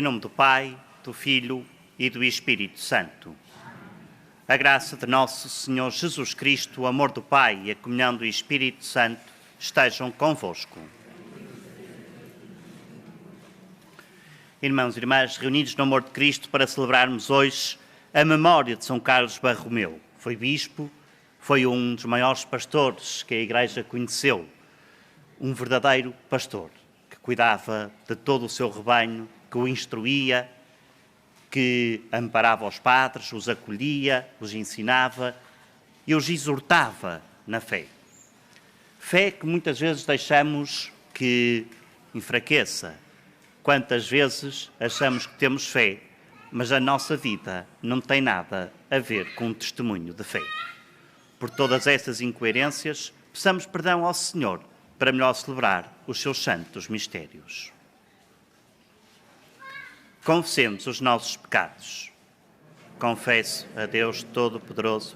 nome do Pai, do Filho e do Espírito Santo. A graça de nosso Senhor Jesus Cristo, o amor do Pai e a comunhão do Espírito Santo estejam convosco. Irmãos e irmãs, reunidos no amor de Cristo para celebrarmos hoje a memória de São Carlos Barromeu. Foi bispo, foi um dos maiores pastores que a Igreja conheceu, um verdadeiro pastor, que cuidava de todo o seu rebanho, que o instruía, que amparava os padres, os acolhia, os ensinava e os exortava na fé. Fé que muitas vezes deixamos que enfraqueça. Quantas vezes achamos que temos fé, mas a nossa vida não tem nada a ver com um testemunho de fé. Por todas estas incoerências, peçamos perdão ao Senhor para melhor celebrar os seus santos mistérios. Confessemos os nossos pecados. Confesso a Deus Todo-Poderoso,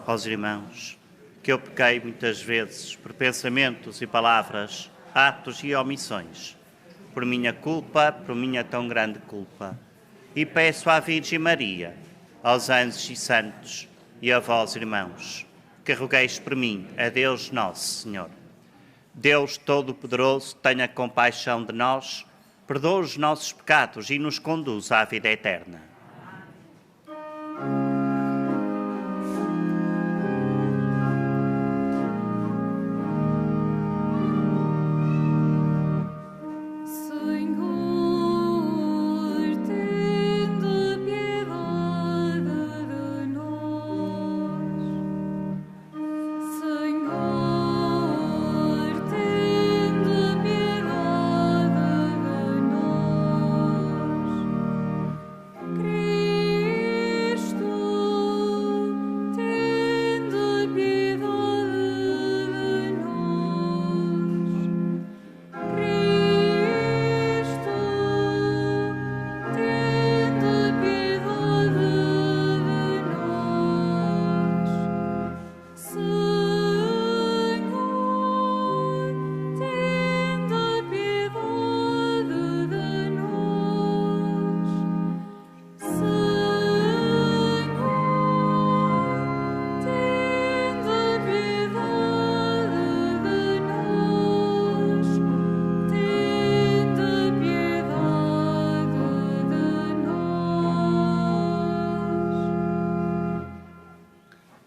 aos irmãos, que eu pequei muitas vezes por pensamentos e palavras, atos e omissões, por minha culpa, por minha tão grande culpa. E peço à Virgem Maria, aos anjos e santos e a vós, irmãos, que rogueis por mim a Deus Nosso Senhor. Deus Todo-Poderoso, tenha compaixão de nós, perdoa os nossos pecados e nos conduz à vida eterna.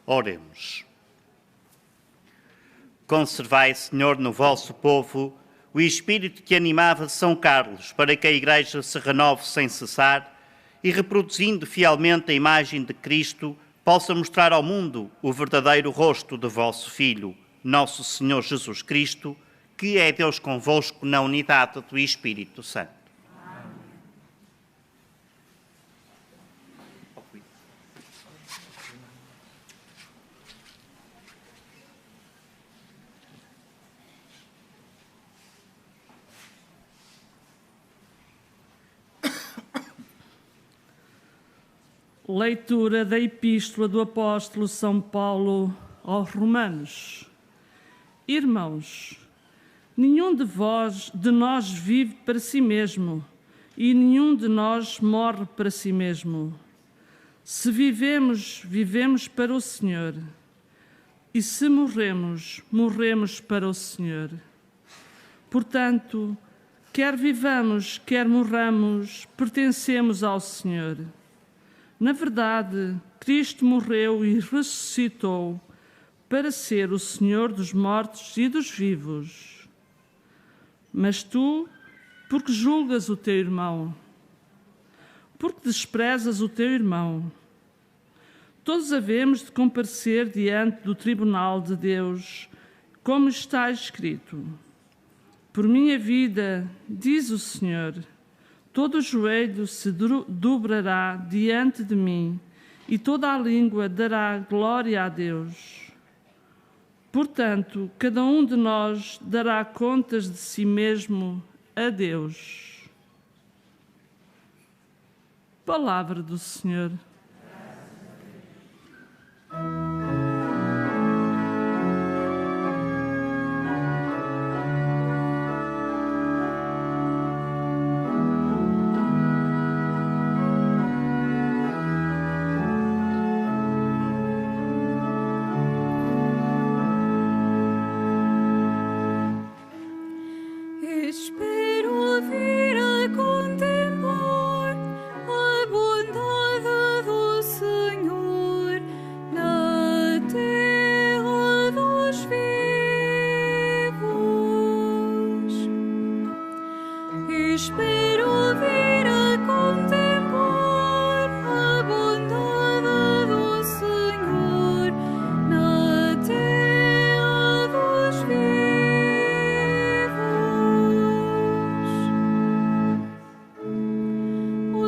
Oremos. Conservai, Senhor, no vosso povo o espírito que animava São Carlos, para que a Igreja se renove sem cessar e, reproduzindo fielmente a imagem de Cristo, possa mostrar ao mundo o verdadeiro rosto de vosso Filho, nosso Senhor Jesus Cristo, que é Deus convosco na unidade do Espírito Santo. Leitura da Epístola do Apóstolo São Paulo aos Romanos. Irmãos, nenhum de nós vive para si mesmo, e nenhum de nós morre para si mesmo. Se vivemos, vivemos para o Senhor, e se morremos, morremos para o Senhor. Portanto, quer vivamos, quer morramos, pertencemos ao Senhor. Na verdade, Cristo morreu e ressuscitou para ser o Senhor dos mortos e dos vivos. Mas tu, porque julgas o teu irmão? Porque desprezas o teu irmão? Todos havemos de comparecer diante do tribunal de Deus, como está escrito. Por minha vida, diz o Senhor, todo o joelho se dobrará diante de mim e toda a língua dará glória a Deus. Portanto, cada um de nós dará contas de si mesmo a Deus. Palavra do Senhor.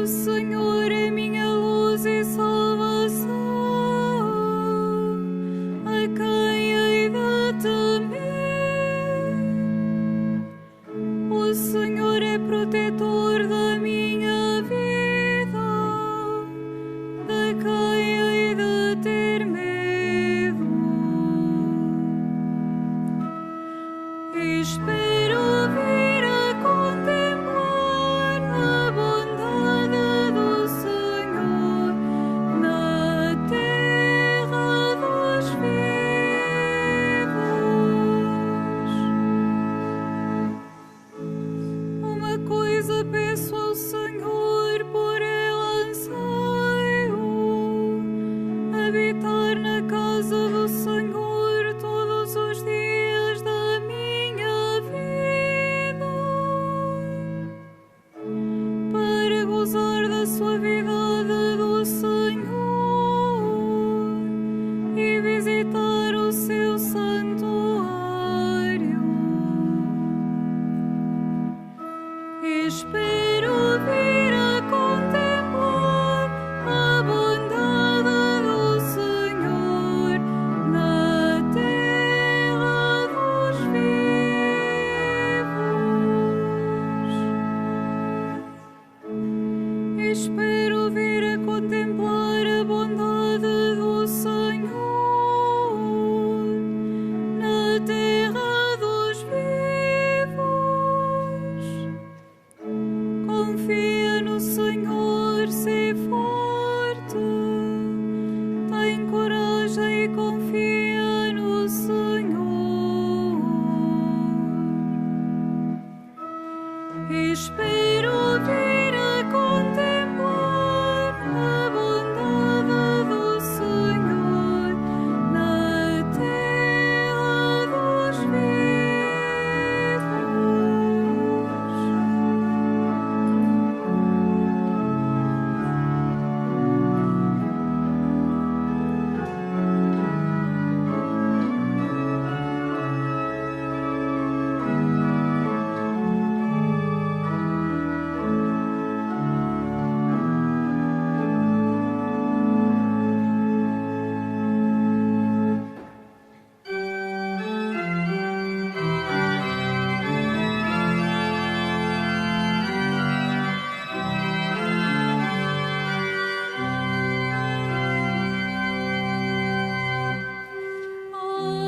Senhor é minha luz e salvação, a quem hei de temer? O Senhor é protetor da minha vida, de quem hei de ter medo? Espero vir a contemplar a bondade do Senhor na terra dos vivos. Uma coisa peço ao Senhor, por ele anseio, habitar na casa do Senhor todos os dias da minha vida, para gozar da suavidade do Senhor e visitar o seu santuário. Espero vir a contemplar a bondade do Senhor na terra dos vivos. Espero vir a contemplar a bondade do Senhor na terra dos vivos. Confia no Senhor, sê forte, tem coragem e confia no Senhor. Espero vir a contemplar a bondade do Senhor na terra dos vivos.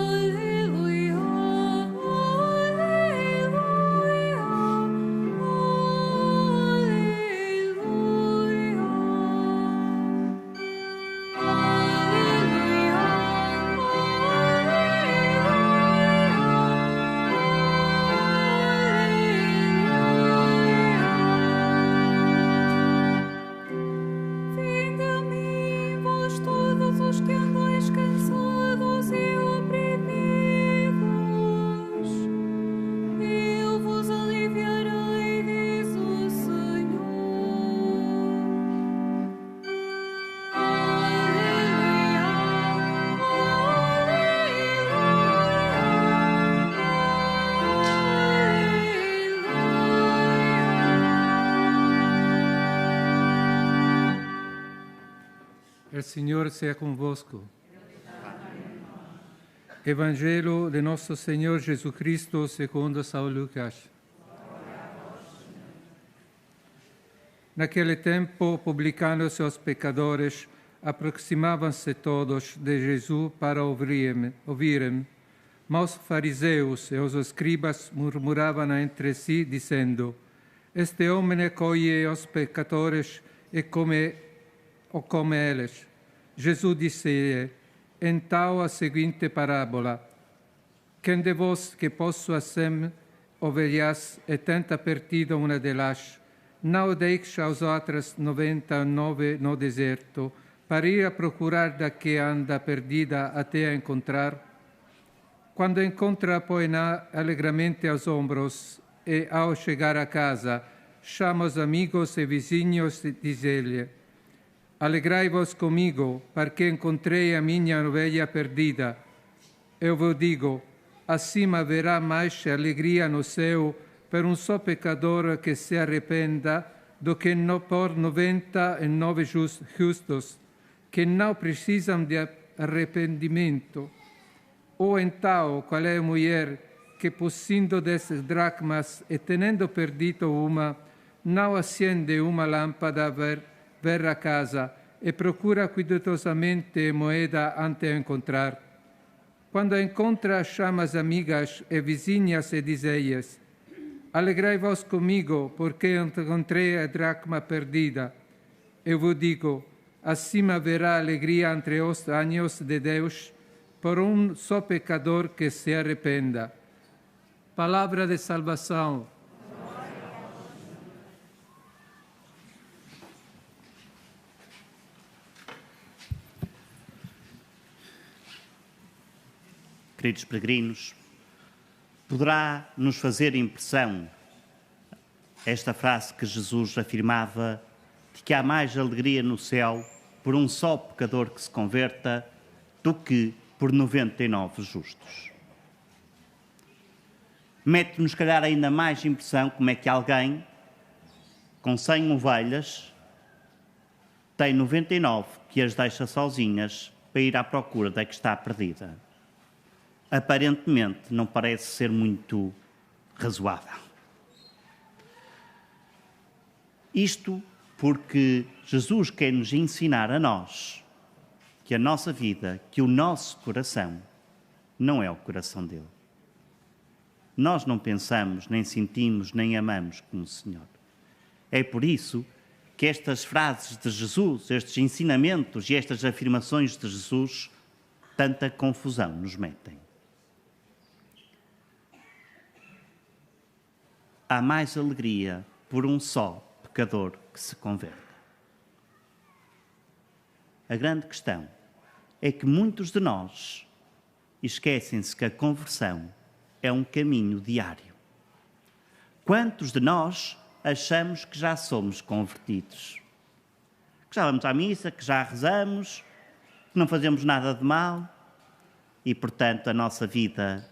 Aleluia, aleluia, Vinde a mim, vós todos os que andais cansados e oprimidos, eu vos aliviarei, diz o Senhor. Aleluia, Il Signore sia convosco. Evangelho de nosso Senhor Jesus Cristo segundo São Lucas. Naquele tempo, publicanos e os pecadores aproximavam-se todos de Jesus para ouvirem, mas os fariseus e os escribas murmuravam entre si, dizendo: Este homem acolhe os pecadores e come eles. Jesus disse-lhe, então, a seguinte parábola: Quem de vós que possua 100 ovelhas e tenta perdida uma delas, não deixa as outras 99 no deserto, para ir a procurar da que anda perdida até a encontrar? Quando encontra, põe-na alegremente aos ombros e, ao chegar a casa, chama os amigos e vizinhos e diz-lhe: Alegrai-vos comigo, porque encontrei a minha ovelha perdida. Eu vos digo, assim haverá mais alegria no céu per um só pecador que se arrependa do que por 99 justos que não precisam de arrependimento. Ou então, qual é a mulher que, possuindo 10 dracmas e tendo perdido uma, não acende uma lâmpada ver a casa e procura cuidadosamente a moeda antes de encontrar? Quando encontra, chama as amigas e vizinhas e diz-lhes: alegrai-vos comigo, porque encontrei a dracma perdida. Eu vos digo, assim haverá alegria entre os anjos de Deus por um só pecador que se arrependa. Palavra de salvação. Queridos peregrinos, poderá nos fazer impressão esta frase que Jesus afirmava de que há mais alegria no céu por um só pecador que se converta do que por 99 justos. Mete-nos, se calhar, ainda mais impressão como é que alguém com 100 ovelhas tem 99 que as deixa sozinhas para ir à procura da que está perdida. Aparentemente não parece ser muito razoável. Isto porque Jesus quer nos ensinar a nós que a nossa vida, que o nosso coração não é o coração dele. Nós não pensamos, nem sentimos, nem amamos como o Senhor. É por isso que estas frases de Jesus, estes ensinamentos e estas afirmações de Jesus, tanta confusão nos metem. Há mais alegria por um só pecador que se converte. A grande questão é que muitos de nós esquecem-se que a conversão é um caminho diário. Quantos de nós achamos que já somos convertidos? Que já vamos à missa, que já rezamos, que não fazemos nada de mal e, portanto, a nossa vida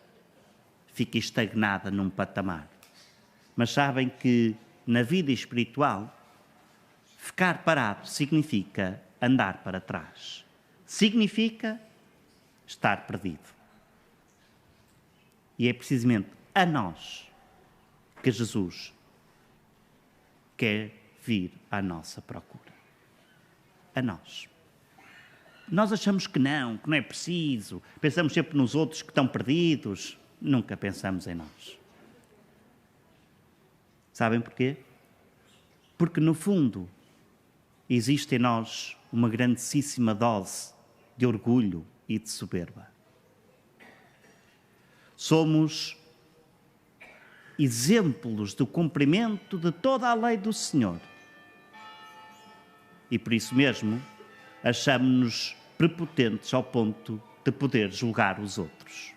fica estagnada num patamar. Mas sabem que na vida espiritual, ficar parado significa andar para trás. Significa estar perdido. E é precisamente a nós que Jesus quer vir à nossa procura. A nós. Nós achamos que não é preciso. Pensamos sempre nos outros que estão perdidos. Nunca pensamos em nós. Sabem porquê? Porque, no fundo, existe em nós uma grandíssima dose de orgulho e de soberba. Somos exemplos do cumprimento de toda a lei do Senhor. E por isso mesmo, achamos-nos prepotentes ao ponto de poder julgar os outros.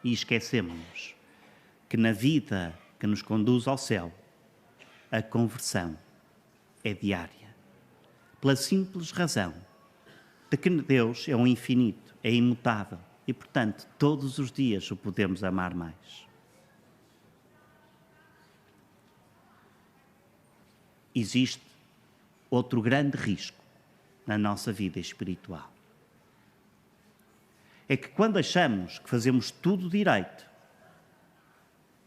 E esquecemos-nos que na vida que nos conduz ao céu, a conversão é diária. Pela simples razão de que Deus é um infinito, é imutável e, portanto, todos os dias o podemos amar mais. Existe outro grande risco na nossa vida espiritual. É que quando achamos que fazemos tudo direito,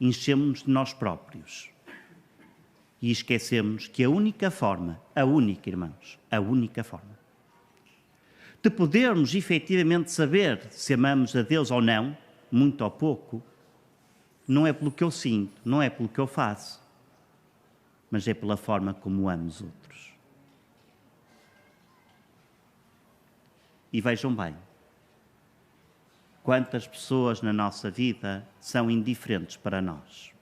enchemos-nos de nós próprios e esquecemos que a única forma, irmãos, a única forma de podermos efetivamente saber se amamos a Deus ou não, muito ou pouco, não é pelo que eu sinto, não é pelo que eu faço, mas é pela forma como amo os outros. E vejam bem, quantas pessoas na nossa vida são indiferentes para nós?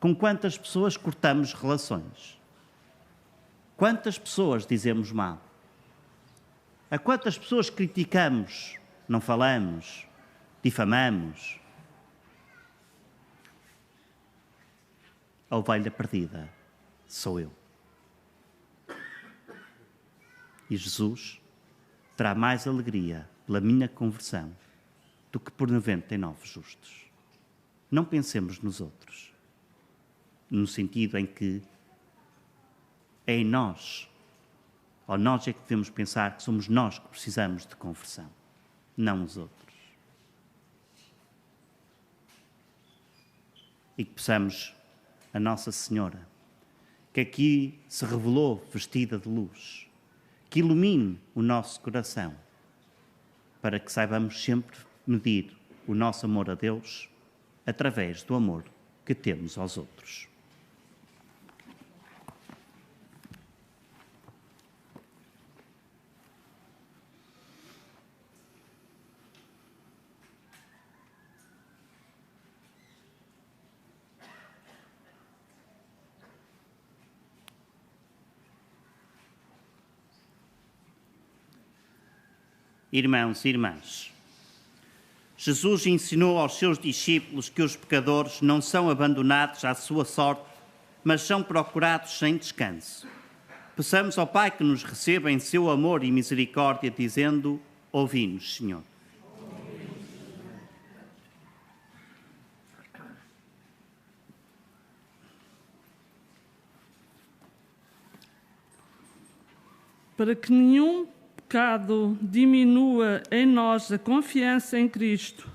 Com quantas pessoas cortamos relações? Quantas pessoas dizemos mal? A quantas pessoas criticamos, não falamos, difamamos? A ovelha perdida sou eu. E Jesus terá mais alegria pela minha conversão do que por 99 justos. Não pensemos nos outros. no sentido em que é em nós, ou nós é que devemos pensar que somos nós que precisamos de conversão, não os outros. E que possamos a Nossa Senhora, que aqui se revelou vestida de luz, que ilumine o nosso coração, para que saibamos sempre medir o nosso amor a Deus através do amor que temos aos outros. Irmãos e irmãs, Jesus ensinou aos seus discípulos que os pecadores não são abandonados à sua sorte, mas são procurados sem descanso. Peçamos ao Pai que nos receba em seu amor e misericórdia, dizendo: ouvi-nos, Senhor. Para que nenhum pecado diminua em nós a confiança em Cristo,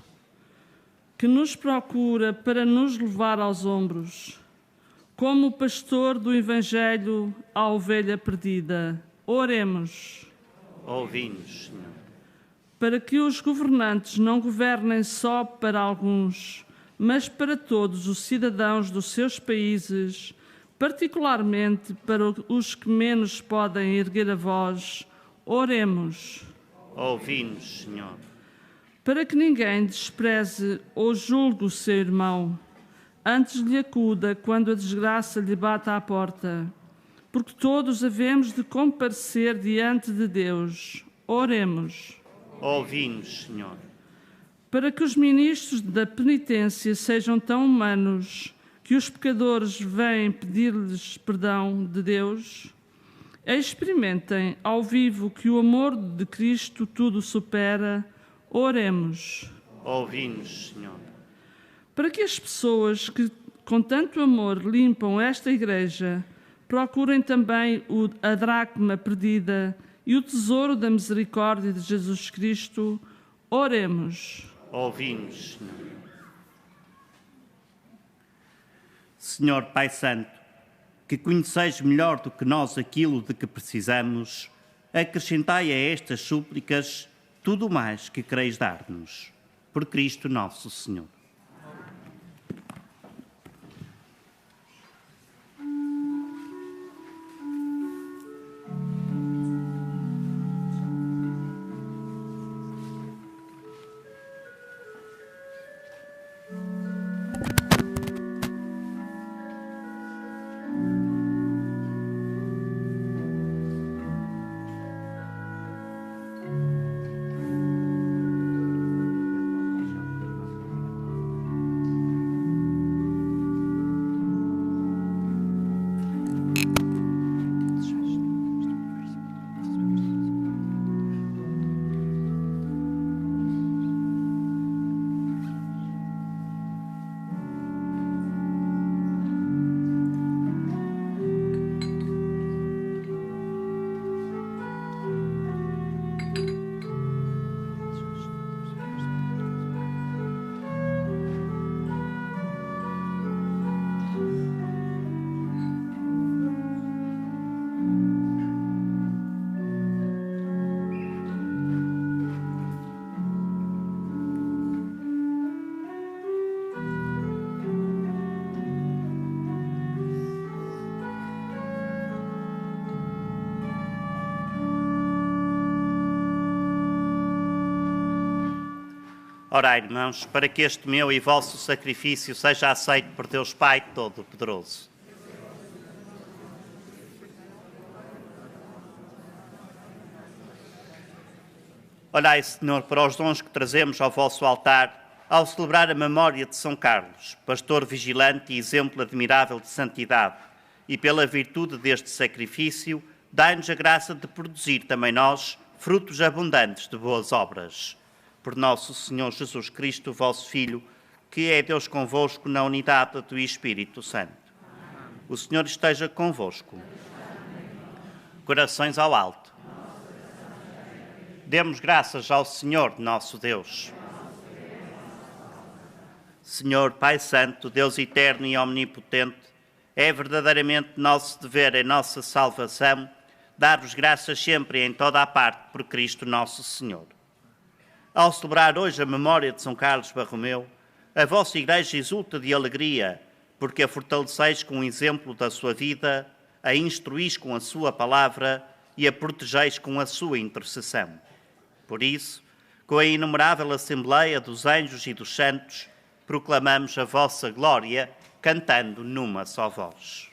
que nos procura para nos levar aos ombros, como o pastor do Evangelho à ovelha perdida. Oremos. Ouvi-nos, Senhor. Para que os governantes não governem só para alguns, mas para todos os cidadãos dos seus países, particularmente para os que menos podem erguer a voz. Oremos. Ouvi-nos, Senhor. Para que ninguém despreze ou julgue o seu irmão, antes lhe acuda quando a desgraça lhe bata à porta, porque todos havemos de comparecer diante de Deus. Oremos. Ouvi-nos, Senhor. Para que os ministros da penitência sejam tão humanos que os pecadores vêm pedir-lhes perdão de Deus, experimentem ao vivo que o amor de Cristo tudo supera. Oremos. Ouvi-nos, Senhor. Para que as pessoas que com tanto amor limpam esta igreja procurem também a dracma perdida e o tesouro da misericórdia de Jesus Cristo. Oremos. Ouvi-nos, Senhor. Senhor Pai Santo, que conheceis melhor do que nós aquilo de que precisamos, acrescentai a estas súplicas tudo o mais que quereis dar-nos. Por Cristo nosso Senhor. Orai, irmãos, para que este meu e vosso sacrifício seja aceito por Deus Pai Todo-Poderoso. Olhai, Senhor, para os dons que trazemos ao vosso altar, ao celebrar a memória de São Carlos, pastor vigilante e exemplo admirável de santidade, e pela virtude deste sacrifício, dai-nos a graça de produzir também nós frutos abundantes de boas obras. Por nosso Senhor Jesus Cristo, vosso Filho, que é Deus convosco na unidade do Espírito Santo. O Senhor esteja convosco. Corações ao alto. Demos graças ao Senhor, nosso Deus. Senhor, Pai Santo, Deus eterno e omnipotente, é verdadeiramente nosso dever em nossa salvação dar-vos graças sempre e em toda a parte por Cristo nosso Senhor. Ao celebrar hoje a memória de São Carlos Borromeu, a vossa Igreja exulta de alegria, porque a fortaleceis com o exemplo da sua vida, a instruís com a sua palavra e a protegeis com a sua intercessão. Por isso, com a inumerável Assembleia dos Anjos e dos Santos, proclamamos a vossa glória, cantando numa só voz.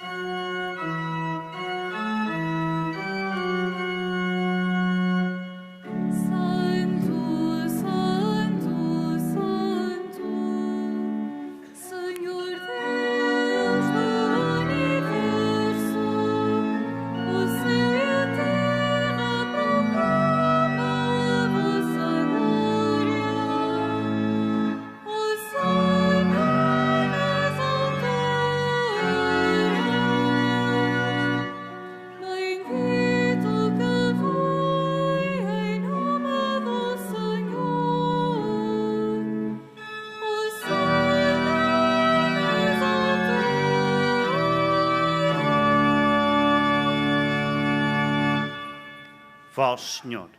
Vós, Senhor,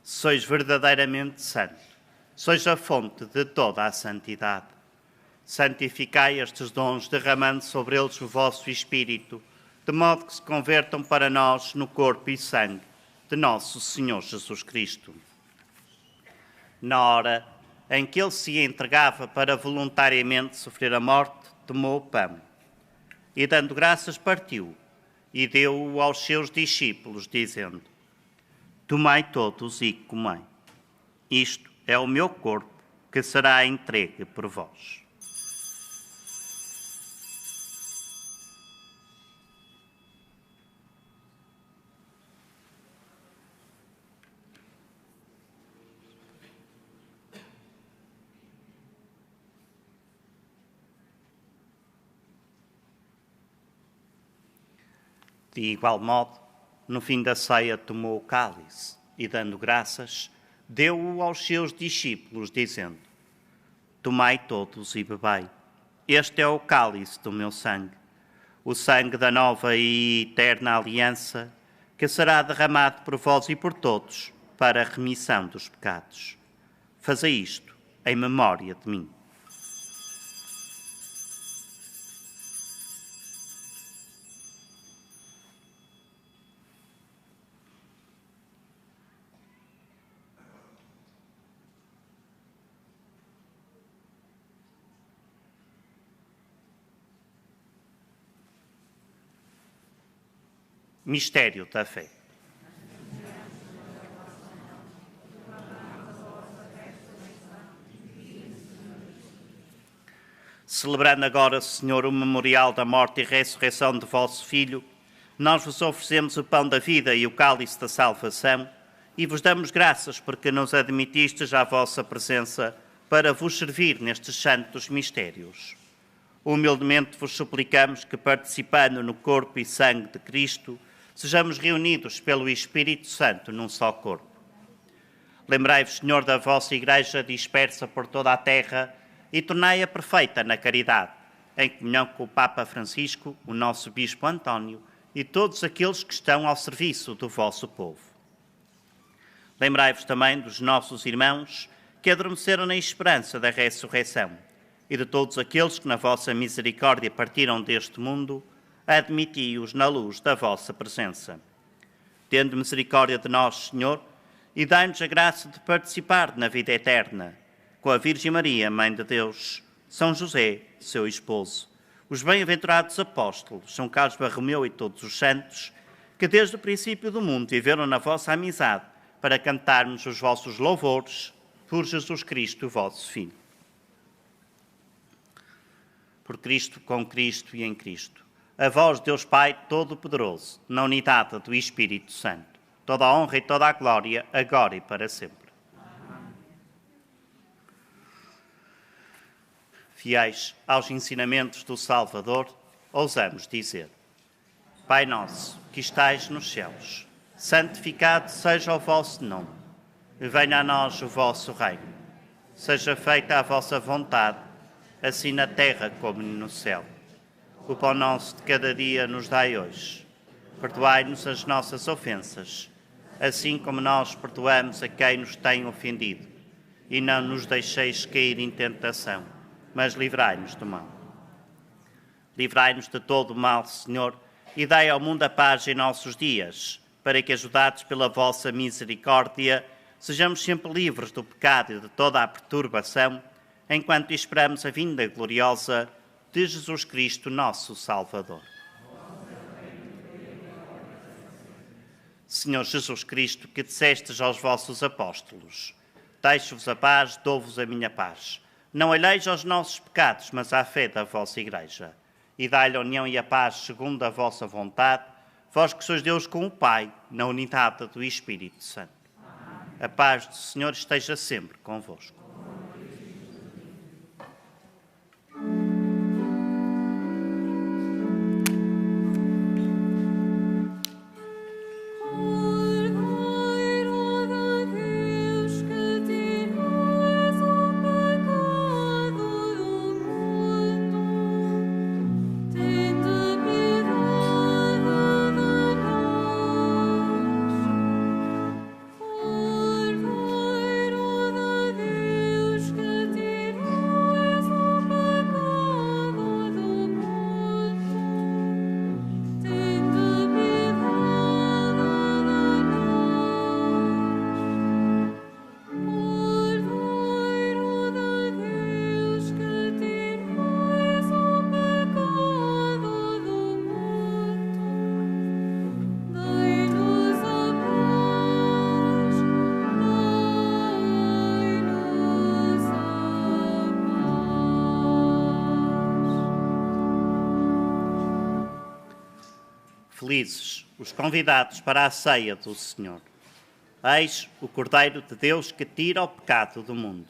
sois verdadeiramente santo, sois a fonte de toda a santidade. Santificai estes dons, derramando sobre eles o vosso Espírito, de modo que se convertam para nós no corpo e sangue de nosso Senhor Jesus Cristo. Na hora em que ele se entregava para voluntariamente sofrer a morte, tomou o pão e, dando graças, partiu e deu-o aos seus discípulos, dizendo: Tomai todos e comei. Isto é o meu corpo, que será entregue por vós. De igual modo, no fim da ceia, tomou o cálice e, dando graças, deu-o aos seus discípulos, dizendo: Tomai todos e bebei. Este é o cálice do meu sangue, o sangue da nova e eterna aliança, que será derramado por vós e por todos para a remissão dos pecados. Fazei isto em memória de mim. Mistério da fé. Celebrando agora, Senhor, o memorial da morte e ressurreição de vosso Filho, nós vos oferecemos o pão da vida e o cálice da salvação e vos damos graças porque nos admitistes à vossa presença para vos servir nestes santos mistérios. Humildemente vos suplicamos que, participando no corpo e sangue de Cristo, sejamos reunidos pelo Espírito Santo num só corpo. Lembrai-vos, Senhor, da vossa Igreja dispersa por toda a terra e tornai-a perfeita na caridade, em comunhão com o Papa Francisco, o nosso Bispo António e todos aqueles que estão ao serviço do vosso povo. Lembrai-vos também dos nossos irmãos que adormeceram na esperança da ressurreição e de todos aqueles que na vossa misericórdia partiram deste mundo, admiti-os na luz da vossa presença. Tende misericórdia de nós, Senhor, e dai-nos a graça de participar na vida eterna, com a Virgem Maria, Mãe de Deus, São José, seu esposo, os bem-aventurados apóstolos, São Carlos Borromeu e todos os santos, que desde o princípio do mundo viveram na vossa amizade, para cantarmos os vossos louvores por Jesus Cristo, vosso Filho. Por Cristo, com Cristo e em Cristo. A vós, Deus Pai Todo-Poderoso, na unidade do Espírito Santo, toda a honra e toda a glória, agora e para sempre. Amém. Fiéis aos ensinamentos do Salvador, ousamos dizer: Pai nosso, que estais nos céus, santificado seja o vosso nome. Venha a nós o vosso reino. Seja feita a vossa vontade, assim na terra como no céu. O pão nosso de cada dia nos dai hoje. Perdoai-nos as nossas ofensas, assim como nós perdoamos a quem nos tem ofendido. E não nos deixeis cair em tentação, mas livrai-nos do mal. Livrai-nos de todo o mal, Senhor, e dai ao mundo a paz em nossos dias, para que, ajudados pela vossa misericórdia, sejamos sempre livres do pecado e de toda a perturbação, enquanto esperamos a vinda gloriosa de Jesus Cristo, nosso Salvador. Senhor Jesus Cristo, que dissestes aos vossos apóstolos: deixo-vos a paz, dou-vos a minha paz. Não olheis aos nossos pecados, mas à fé da vossa Igreja. E dai-lhe a união e a paz segundo a vossa vontade, vós que sois Deus com o Pai, na unidade do Espírito Santo. A paz do Senhor esteja sempre convosco. Felizes os convidados para a ceia do Senhor. Eis o Cordeiro de Deus que tira o pecado do mundo.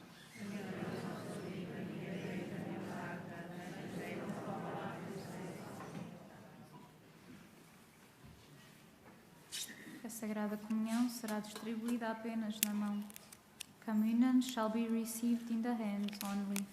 A Sagrada Comunhão será distribuída apenas na mão. Communion shall be received in the hands only.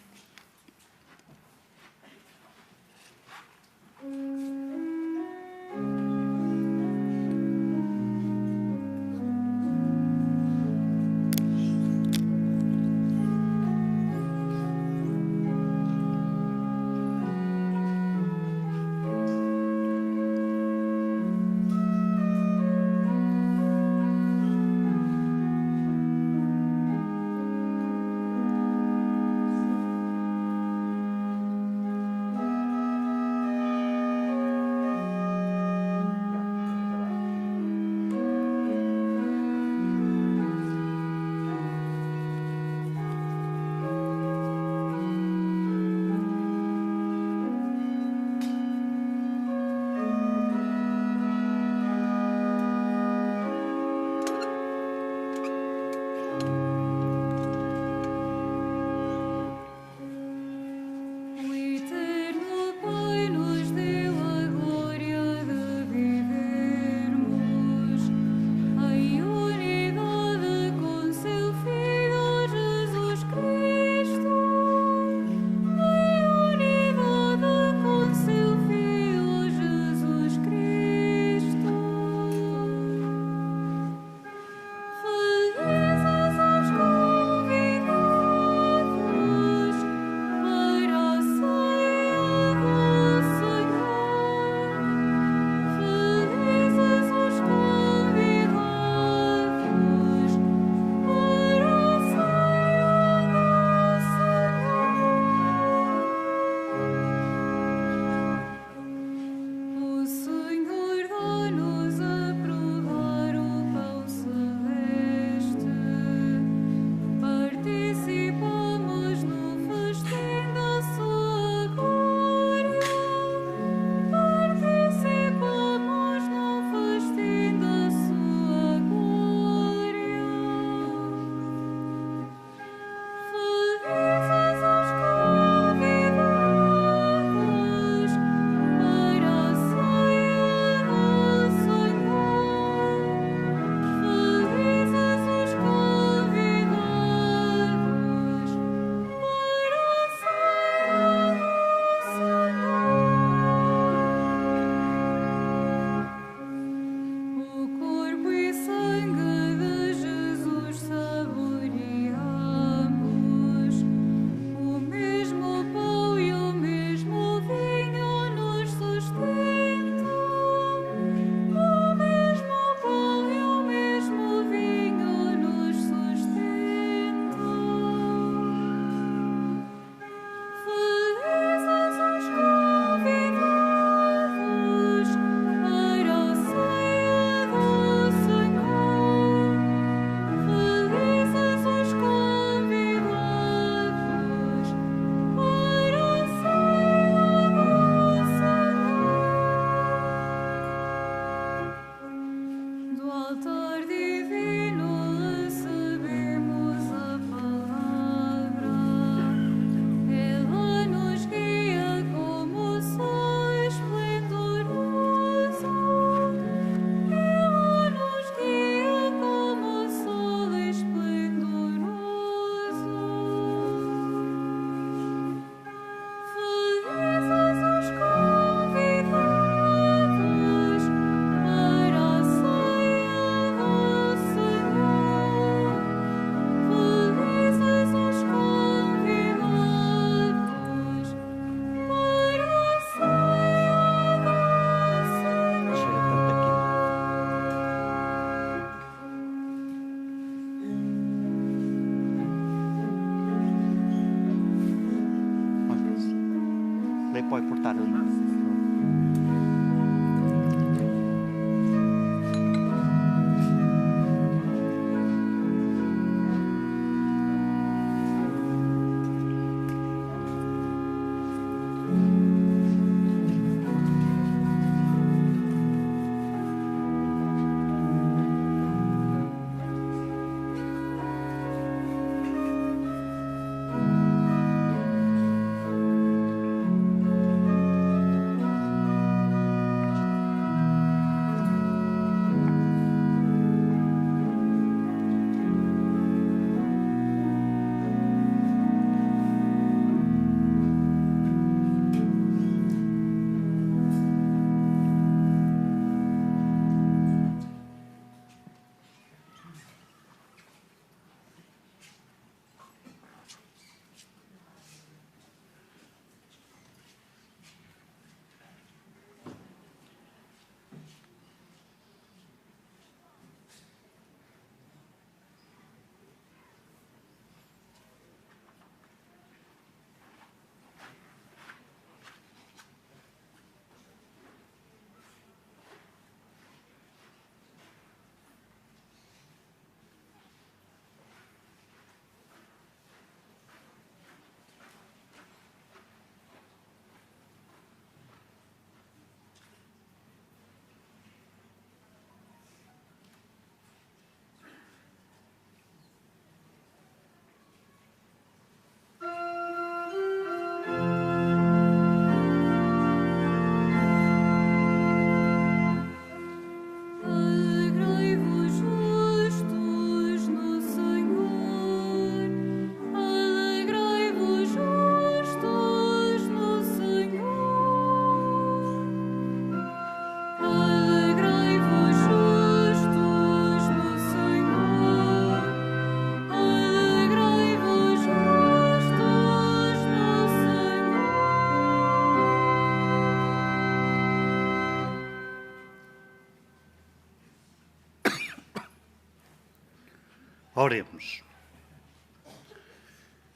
Oremos.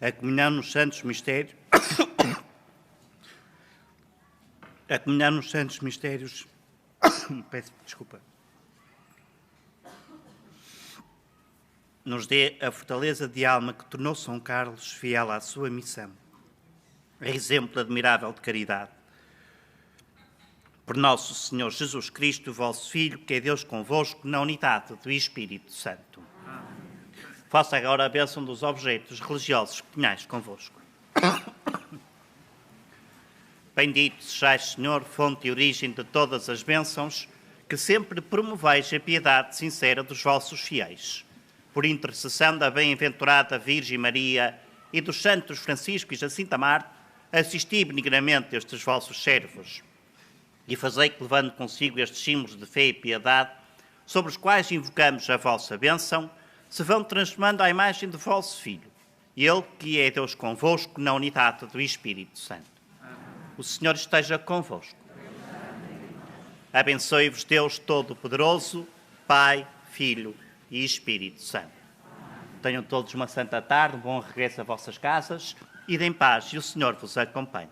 A comunhão nos santos mistérios... A comunhão nos santos mistérios... Peço desculpa. Nos dê a fortaleza de alma que tornou São Carlos fiel à sua missão. É exemplo admirável de caridade. Por nosso Senhor Jesus Cristo, vosso Filho, que é Deus convosco, na unidade do Espírito Santo. Faça agora a bênção dos objetos religiosos que tenhais convosco. Bendito sejais, Senhor, fonte e origem de todas as bênçãos, que sempre promoveis a piedade sincera dos vossos fiéis. Por intercessão da bem-aventurada Virgem Maria e dos santos Francisco e Jacinta Marte, assisti benignamente estes vossos servos e fazei que, levando consigo estes símbolos de fé e piedade, sobre os quais invocamos a vossa bênção, se vão transformando à imagem do vosso Filho, Ele que é Deus convosco na unidade do Espírito Santo. O Senhor esteja convosco. Abençoe-vos Deus Todo-Poderoso, Pai, Filho e Espírito Santo. Tenham todos uma santa tarde, um bom regresso a vossas casas, e em paz, e o Senhor vos acompanhe.